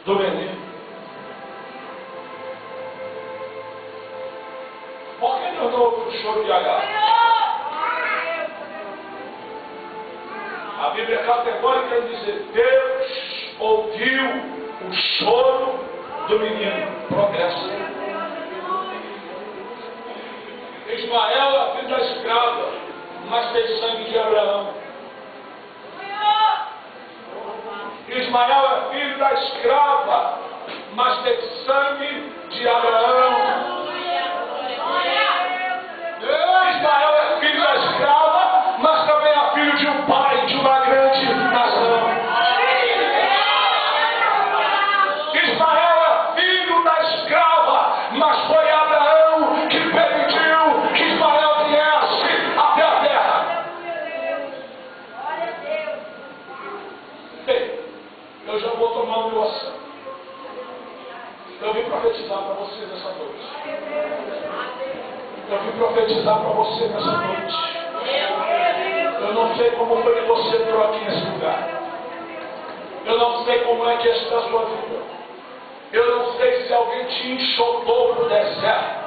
do menino. Por que Deus não ouve o choro de Agar? A Bíblia é categórica em dizer: Deus ouviu o choro do menino. Progresso. Ismael é filho da escrava, mas tem sangue de Abraão. Ismael é filho da escrava, mas tem sangue de Abraão. Ismael é filho da escrava, mas também é filho de um pai, de uma grande nação. Ismael é filho da escrava, mas foi Abraão que permitiu que Ismael viesse até a terra. Ei, eu já vou tomar o meu assento. Eu vim profetizar para você nessa noite. Eu vim profetizar para você nessa noite. Eu não sei como foi que você entrou aqui nesse lugar. Eu não sei como é que está a sua vida. Eu não sei se alguém te enxotou para o deserto.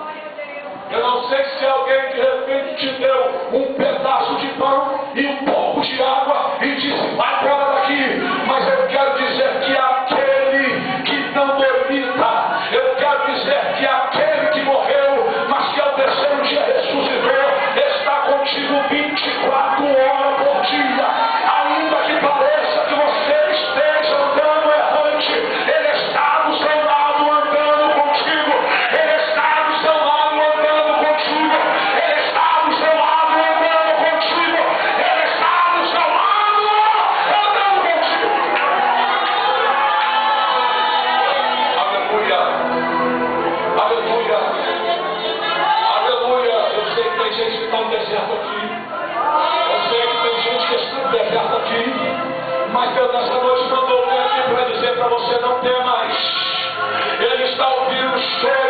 Eu não sei se alguém de repente te deu um pedaço de pão e um pouco de água e disse: vai embora daqui. Mas eu quero dizer que aquele que não dormita, eu quero dizer que aquele que morreu, mas que ao terceiro dia ressuscitou, está contigo 24 horas por dia. Ainda que pareça que você esteja andando errante, Ele está do seu lado andando contigo. Ele está do seu lado andando contigo. Ele está do seu lado andando contigo. Ele está do seu lado andando contigo. Aleluia. Aleluia. Aleluia. Eu sei que tem gente que está no deserto aqui. Eu sei que tem gente que está no deserto aqui. Mas Deus nessa noite mandou vir aqui para dizer para você: não tema mais. Ele está ouvindo o choro